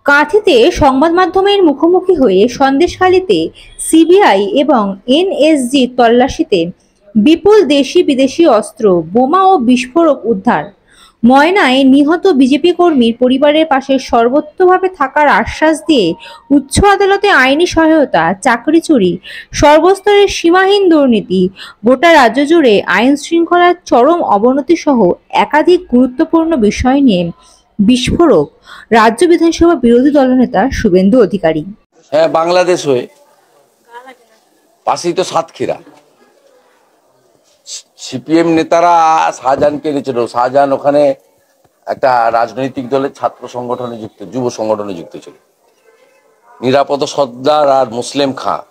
কাঁথিতে সংবাদ মাধ্যমের মুখোমুখি হয়ে সন্দেশখালীতে সিবিআই এবং এনএসজি তল্লাশিতে বিপুল দেশি বিদেশি অস্ত্র, বোমা ও বিস্ফোরক উদ্ধার। ময়নায় নিহত বিজেপি কর্মীর পরিবারের পাশে সর্বোচ্চভাবে থাকার আশ্বাস দিয়ে উচ্চ আদালতে আইনি সহায়তা, চাকরি চুরি, সর্বস্তরের সীমাহীন দুর্নীতি, গোটা রাজ্য জুড়ে আইন শৃঙ্খলার চরম অবনতি সহ একাধিক গুরুত্বপূর্ণ বিষয় নিয়ে বিস্ফোরক রাজ্য বিধানসভা বিরোধী দলনেতা শুভেন্দু অধিকারী। হ্যাঁ, বাংলাদেশ হয়ে পাশেই তো সাতক্ষীরা। সিপিএম নেতারা শাহজাহানকে এনেছিল। শাহজাহান ওখানে একটা রাজনৈতিক দলের ছাত্র সংগঠনে যুক্ত, যুব সংগঠনে যুক্ত ছিল। নিরাপদ সর্দার আর মুসলিম খাঁ,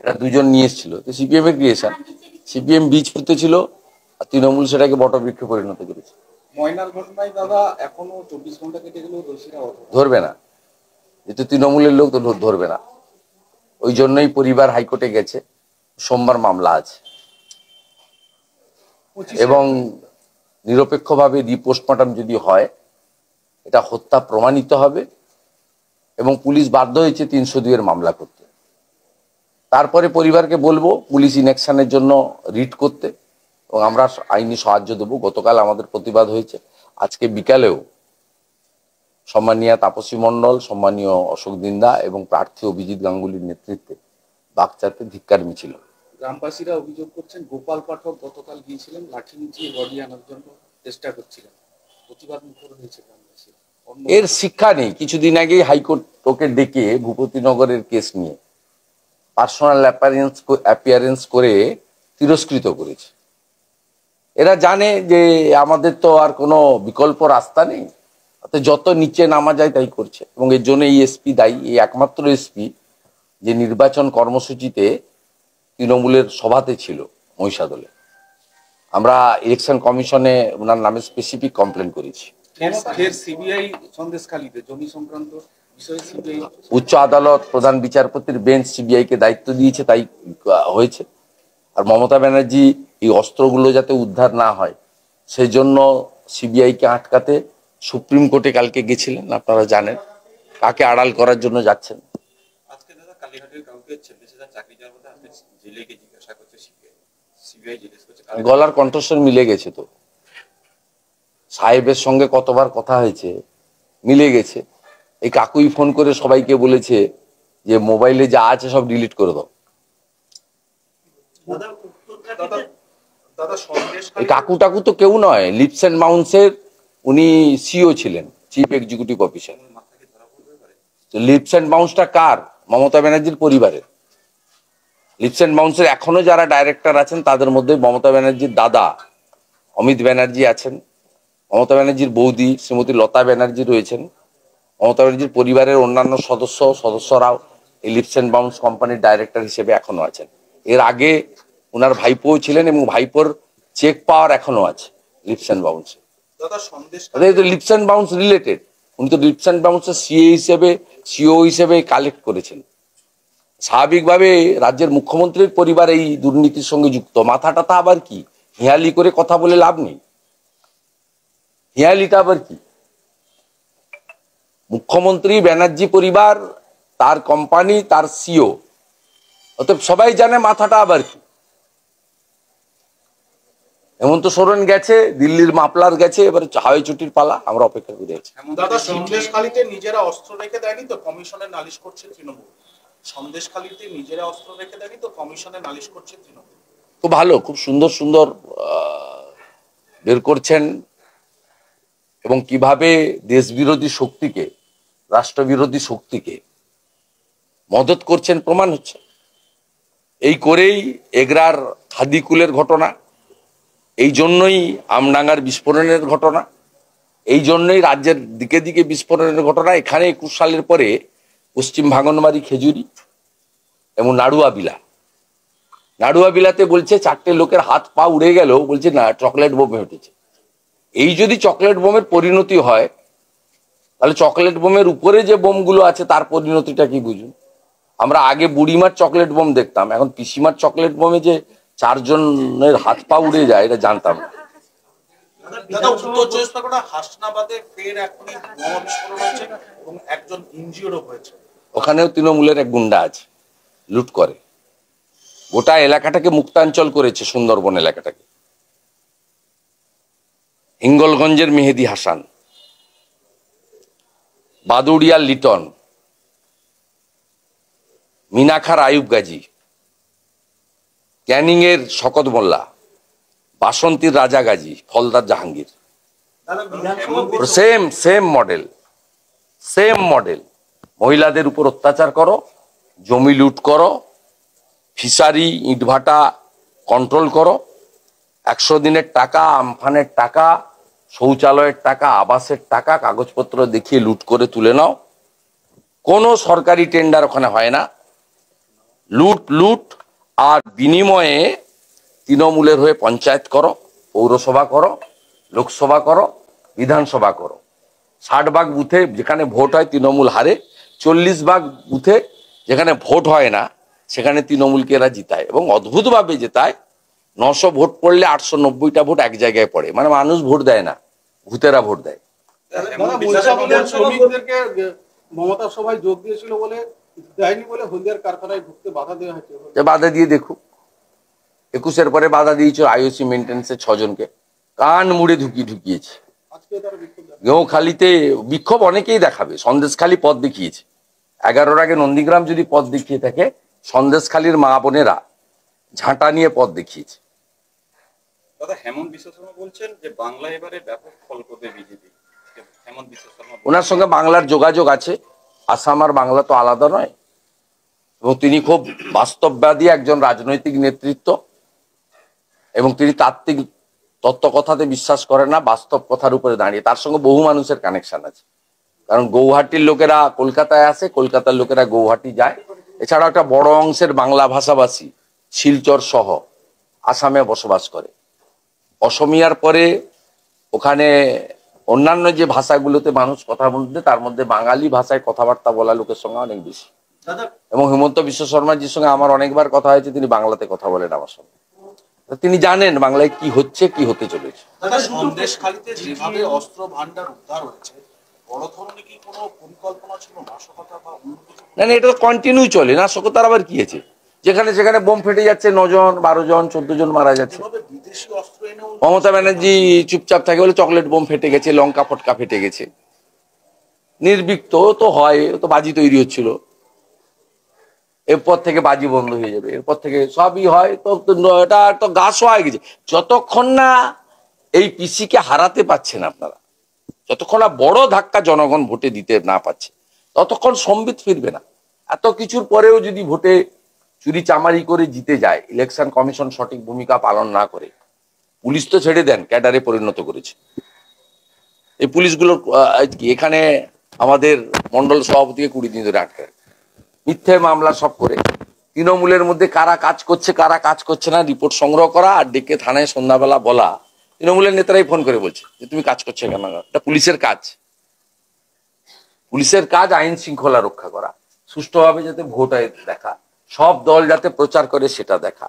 এরা দুজন নিয়ে এসেছিল। তো সিপিএম এর ক্রিয়েশন, সিপিএম বীজ পুঁতেছিল আর তৃণমূল সেটাকে বটবৃক্ষে পরিণত করেছে। ময়নার ঘটনায় দাদা এখনো 24 ঘন্টা কেটে গেলেও দোষীরা ধরবে না, যেহেতু তৃণমূলের লোক তো ধরবে না। ওই জন্যই পরিবার হাইকোর্টে গেছে, সোমবার মামলা আছে এবং নিরপেক্ষভাবে রিপোস্টমর্টম যদি হয় এটা হত্যা প্রমাণিত হবে এবং পুলিশ বাধ্য হয়েছে 302 এর মামলা করতে। তারপরে পরিবারকে বলবো পুলিশ ইনঅ্যাকশনের জন্য রিট করতে এবং আমরা আইনি সাহায্য দেবো। গতকাল আমাদের প্রতিবাদ হয়েছে, আজকে বিকালেও সম্মানীয় তাপসী মণ্ডল, সম্মানীয় অশোক দিন্দা এবং প্রার্থী অভিজিৎ গাঙ্গুলির নেতৃত্বে বাগচাতে ধিক্কার মিছিল। গ্রামবাসীরা অভিযোগ করছেন গোপাল পাঠক গতকাল গিয়েছিলেন লাঠি নিচিয়ে বডি আনার জন্য চেষ্টা করছিলেন, প্রতিবাদ মুখর হয়েছে গ্রামবাসী। এর শিক্ষা নেই। কিছুদিন আগেই হাইকোর্ট ওকে ডেকে ভূপতিনগরের কেস নিয়ে পার্সোনাল অ্যাপিয়ারেন্স করে তিরস্কৃত করেছে। এরা জানে যে আমাদের তো আর কোনো বিকল্প রাস্তা নেই, যত নিচে নামা যায় তাই করছে এবং এর জন্য এই এসপি দায়ী। এই একমাত্র এসপি যে নির্বাচন কর্মসূচিতে তৃণমূলের সভাতে ছিল মহিষাদলে। আমরা ইলেকশন কমিশনে ওনার নামে স্পেসিফিক কমপ্লেন করেছি। উচ্চ আদালত প্রধান বিচারপতির বেঞ্চ সিবিআই কে দায়িত্ব দিয়েছে, তাই হয়েছে। আর মমতা ব্যানার্জি এই অস্ত্রগুলো যাতে উদ্ধার না হয় সেই জন্য সিবিআই কে আটকাতে সুপ্রিম কোর্টে কালকে গেছিলেন। আপনারা জানেন কাকে আড়াল করার জন্য যাচ্ছেন। গলার কণ্ঠস্বর মিলে গেছে তো, সাহেবের সঙ্গে কতবার কথা হয়েছে, মিলে গেছে। এই কাকুই ফোন করে সবাইকে বলেছে যে মোবাইলে যা আছে সব ডিলিট করে দাও। এই কাকু টাকু তো কেউ নয়, লিপস এন্ড মাউন্টসের উনি সিও ছিলেন, chief executive officer. Leaps and মাউন্টসটা কার? মমতা ব্যানার্জির পরিবারের। লিপস এন্ড মাউন্টসের এখনো যারা ডাইরেক্টর আছেন তাদের মধ্যে মমতা ব্যানার্জির দাদা অমিত ব্যানার্জি আছেন, মমতা ব্যানার্জির বৌদি শ্রীমতী লতা ব্যানার্জি রয়েছেন, মমতা ব্যানার্জির পরিবারের অন্যান্য সদস্যরাও এই লিপস এন্ড মাউন্টস কোম্পানির ডাইরেক্টর হিসেবে এখনো আছেন। এর আগে ওনার ভাইপোও ছিলেন এবং ভাইপোর চেক পাওয়ার এখনো আছে লিপস এন্ড মাউন্টসে। লিপস এন্ড মাউন্টস রিলেটেড, উনি তো লিপস এন্ড মাউন্টসের সিও হিসেবে কালেক্ট করেছেন। স্বাভাবিকভাবে রাজ্যের মুখ্যমন্ত্রীর পরিবার এই দুর্নীতির সঙ্গে যুক্ত। মাথাটা তা আবার কি? হিয়ালি করে কথা বলে লাভ নেই। হিয়ালিটা আবার কি? মুখ্যমন্ত্রী, ব্যানার্জি পরিবার, তার কোম্পানি, তার সিও, অতএব সবাই জানে মাথাটা আবার কি। হেমন্ত সোরেন গেছে, দিল্লির মাপলার গেছে, এবারে হাওয়াই চুটির পালা, আমরা অপেক্ষা করে আছি। দাদা সন্দেশখালীতে নিজেরা অস্ত্র রেখে দেয়নি তো কমিশনে নালিশ করছে তৃণমূল। সন্দেশখালীতে নিজেরা অস্ত্র রেখে দেয়নি তো কমিশনে নালিশ করছে তৃণমূল। খুব ভালো, খুব সুন্দর সুন্দর বের করছেন এবং কিভাবে দেশবিরোধী শক্তিকে, রাষ্ট্রবিরোধী শক্তিকে মদত করছেন প্রমাণ হচ্ছে। এই করেই এগরার খাদিকুলের ঘটনা, এই জন্যই আমডাঙ্গার বিস্ফোরণের ঘটনা, এই জন্যই রাজ্যের দিকে দিকে বিস্ফোরণের ঘটনা। এখানে 21 সালের পরে পশ্চিম ভাঙনবাড়ি, খেজুরি এবং নাড়ুয়া বিলাতে বলছে 4টে লোকের হাত পা উড়ে গেল, বলছে না চকলেট বোমে উঠেছে। এই যদি চকলেট বোমের পরিণতি হয় তাহলে চকলেট বোমের উপরে যে বোমগুলো আছে তার পরিণতিটা কি বুঝুন। আমরা আগে বুড়িমার চকলেট বোম দেখতাম, এখন পিসিমার চকলেট বোমে যে 4 জনের হাত পা উড়ে যায় এটা জানতাম। দাদা উত্তর চব্বিশ পরগনা হাসনাবাদে ফের এখনই বোমা বিস্ফোরণ হয়েছে এবং একজন ইনজিওরও হয়েছে। ওখানেও তৃণমূলের এক গুন্ডা আছে, লুট করে, গোটা এলাকাটাকে মুক্তাঞ্চল করেছে, সুন্দরবন এলাকাটাকে। হিঙ্গলগঞ্জের মেহেদি হাসান, বাদুড়িয়ার লিটন, মিনাখার আয়ুব গাজী, ক্যানিং এর শকত মোল্লা, বাসন্তীর রাজা গাজী, ফলদার জাহাঙ্গীর। Same same model. মহিলাদের উপর অত্যাচার করো, জমি লুট করো, ফিশারি ইটভাটা কন্ট্রোল করো, 100 দিনের টাকা, আমফানের টাকা, শৌচালয়ের টাকা, আবাসের টাকা, কাগজপত্র দেখিয়ে লুট করে তুলে নাও। কোনো সরকারি টেন্ডার ওখানে হয় না, লুট। আর বিনিময়ে তৃণমূলের হয়ে পঞ্চায়েত করো, পৌরসভা করো, লোকসভা করো, বিধানসভা করো। 60 ভাগ বুথে যেখানে ভোট হয় তৃণমূল হারে, 40 ভাগ বুথে যেখানে ভোট হয় না সেখানে তৃণমূলকে এরা জিতায়, এবং অদ্ভুতভাবে জেতায়। 900 ভোট পড়লে 890টা ভোট এক জায়গায় পড়ে, মানে মানুষ ভোট দেয় না, ভূতেরা ভোট দেয়। শ্রমিকদেরকে মমতা সভায় যোগ দিয়েছিল বলে দেয়নি বলে হলদিয়ার কারখানায় ঢুকতে বাধা দেওয়া হয়েছে। বাধা দিয়ে দেখুক, 21-এর পরে বাধা দিয়েছিল আইওসি মেনটেন্সের 6 জনকে, কান মুড়ে ঢুকিয়েছে। গেঁওখালিতে বিক্ষোভ অনেকেই দেখাবে, সন্দেশখালী পথ দেখিয়েছে। 11-র আগে নন্দীগ্রাম যদি পথ দেখিয়ে থাকে, সন্দেশখালীর মা বোনেরা ঝাঁটা নিয়ে পথ দেখিয়েছে। দাদা হেমন্ত বিশ্ব শর্মা বলছেন যে বাংলা এবারে ব্যাপক ফল করবে বিজেপি। হেমন্ত বিশ্ব শর্মা ওনার সঙ্গে বাংলার যোগাযোগ আছে, আসাম আর বাংলা তো আলাদা নয়, এবং তিনি খুব বাস্তববাদী একজন রাজনৈতিক নেতৃত্ব, এবং তিনি তাত্ত্বিক তত্ত্ব কথাতে বিশ্বাস করেন না, বাস্তব কথার উপরে দাঁড়িয়ে। তার সঙ্গে বহু মানুষের কানেকশন আছে, কারণ গৌহাটির লোকেরা কলকাতায় আসে, কলকাতার লোকেরা গৌহাটি যায়। এছাড়াও একটা বড় অংশের বাংলা ভাষাভাষী শিলচর সহ আসামে বসবাস করে। অসমিয়ার পরে ওখানে অন্যান্য যে ভাষাগুলোতে মানুষ কথা বলতে, তার মধ্যে বাঙালি ভাষায় কথাবার্তা বলা লোকের সঙ্গে অনেক বেশি। এবং হিমন্ত বিশ্ব শর্মাজির সঙ্গে আমার অনেকবার কথা হয়েছে, তিনি বাংলাতে কথা বলেন আমার সঙ্গে। তিনি জানেন বাংলায় কি হচ্ছে, কি হতে চলেছে। দাদা সন্দেশখালীতে যেভাবে অস্ত্র ভান্ডার উদ্ধার হয়েছে, বড় ধরনের কি কোনো পরিকল্পনা ছিল নাশকতা বা অন্য কিছু? না, এটা তো কন্টিনিউ চলে। নাশকতার আবার কি আছে? যেখানে যেখানে বোম ফেটে যাচ্ছে, 9 জন, 12 জন, 14 জন মারা যাচ্ছে। বিদেশি অস্ত্র এনেও মমতা ব্যানার্জি চুপচাপ থাকে বলে চকলেট বোম ফেটে গেছে, লঙ্কা ফটকা ফেটে গেছে। নির্বিক্ত তো হয়, তো বাজি তৈরি হচ্ছিল, এরপর থেকে বাজি বন্ধ হয়ে যাবে, এরপর থেকে সবই হয়। তো এটা তো গাছ হয়ে গেছে। যতক্ষণ না এই পিসিকে হারাতে পারছেন আপনারা, যতক্ষণ না বড় ধাক্কা জনগণ ভোটে দিতে না পারছে, ততক্ষণ সম্বিত ফিরবে না। এত কিছুর পরেও যদি ভোটে চুরি চামারি করে জিতে যায়, ইলেকশন কমিশন সঠিক ভূমিকা পালন না করে, পুলিশ তো ছেড়ে দেন, ক্যাডারে পরিণত করেছে। এই পুলিশগুলোর এখানে আমাদের মন্ডল সভাপতিকে 20 দিন ধরে আটকে, মিথ্যে মামলা সব করে। তৃণমূলের মধ্যে কারা কাজ করছে কারা কাজ করছে না রিপোর্ট সংগ্রহ করা, আর ডেকে থানায় সন্ধ্যাবেলা বলা। তৃণমূলের নেতারাই ফোন করে বলছে যে তুমি কাজ করছো কেন? এটা পুলিশের কাজ। পুলিশের কাজ আইন শৃঙ্খলা রক্ষা করা, সুষ্ঠুভাবে যাতে ভোট হয় দেখা, সব দল যাতে প্রচার করে সেটা দেখা,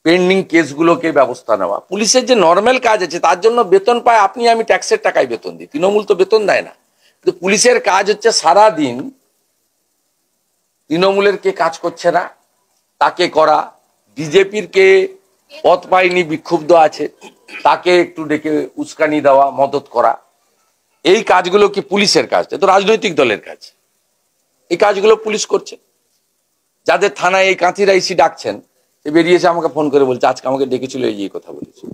পেন্ডিং কেসগুলোকে ব্যবস্থা নেওয়া। পুলিশের যে নর্মাল কাজ আছে তার জন্য বেতন পায় আপনি আমি, ট্যাক্সের টাকায় বেতন দিই, তৃণমূল তো বেতন দেয় না। কিন্তু পুলিশের কাজ হচ্ছে সারা দিন তৃণমূলের কে কাজ করছে না তাকে করা, বিজেপির কে পথ পায়নি বিক্ষুব্ধ আছে তাকে একটু ডেকে উস্কানি দেওয়া, মদত করা। এই কাজগুলো কি পুলিশের কাজ? এটা তো রাজনৈতিক দলের কাজ। এই কাজগুলো পুলিশ করছে। যাদের থানায় এই কাঁথির আইসি ডাকছেন, সে বেরিয়েছে আমাকে ফোন করে বলছে আজকে আমাকে ডেকেছিল, এই কথা বলেছে।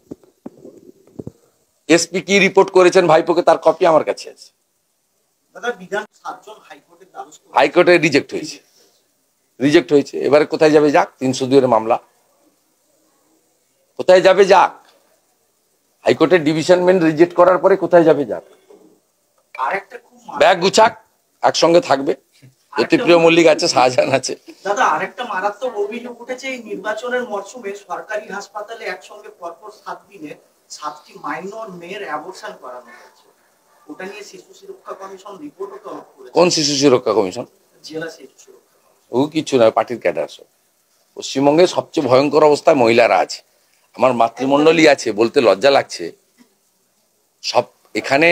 এসপি কি রিপোর্ট করেছেন ভাইপোকে, তার কপি আমার কাছে আছে। হাইকোর্টে রিজেক্ট হয়েছে। এবারে কোথায় যাবে যাক, 302 মামলা কোথায় যাবে যাক। হাইকোর্টের ডিভিশন বেঞ্চ রিজেক্ট করার পরে কোথায় যাবে যাক। ব্যাগ গুছাক, একসঙ্গে থাকবে। জ্যোতিপ্রিয় মল্লিক আছে, শাহজাহান আছে। দাদা আরেকটা মারাত্মক অভিযোগ উঠেছে, এই নির্বাচনের মরশুমে সরকারি হাসপাতালে একসঙ্গে পরপর 7 দিনে 7টি মাইনর মেয়ের অ্যাবর্শন করানো হয়েছে। ওটা নিয়ে শিশু সুরক্ষা কমিশন রিপোর্টও তলব করেছে। কোন শিশু সুরক্ষা কমিশন? জেলা শিশু সুরক্ষা। ও কিছু নয়, পার্টির ক্যাডার সব। পশ্চিমবঙ্গে সবচেয়ে ভয়ঙ্কর অবস্থায় মহিলারা আছে। আমার মাতৃমণ্ডলী আছে, বলতে লজ্জা লাগছে, সব এখানে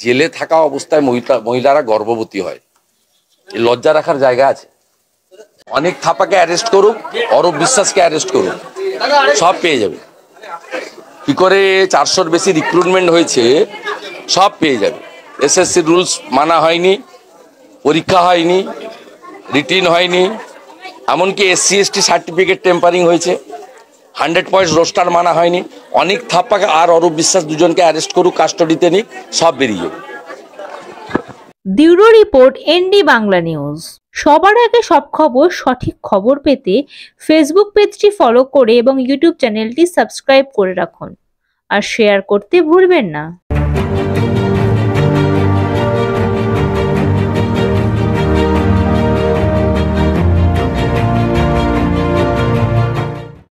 জেলে থাকা অবস্থায় মহিলারা গর্ভবতী হয়, এই লজ্জা রাখার জায়গা আছে? অনেক থাপাকে অ্যারেস্ট করুক, অরূপ বিশ্বাসকে অ্যারেস্ট করুক, সব পেয়ে যাবে। কি করে 400-র বেশি রিক্রুটমেন্ট হয়েছে, সব পেয়ে যাবে। এসএসসি রুলস মানা হয়নি, পরীক্ষা হয়নি, রিটিন হয়নি, এমনকি SC ST সার্টিফিকেট টেম্পারিং হয়েছে, 100 পয়েন্টস রোস্টার মানা হয়নি। অনেক থাপ্পাকে আর অরূপ বিশ্বাস দুজনকে অ্যারেস্ট করুক, কাস্টডিতে নিক, সব বেরিয়ে যাবে। Bureau report, ND Bangla news. সবার আগে সব খবর, সঠিক খবর পেতে ফেসবুক পেজটি ফলো করে এবং ইউটিউব চ্যানেলটি সাবস্ক্রাইব করে রাখুন আর শেয়ার করতে ভুলবেন না।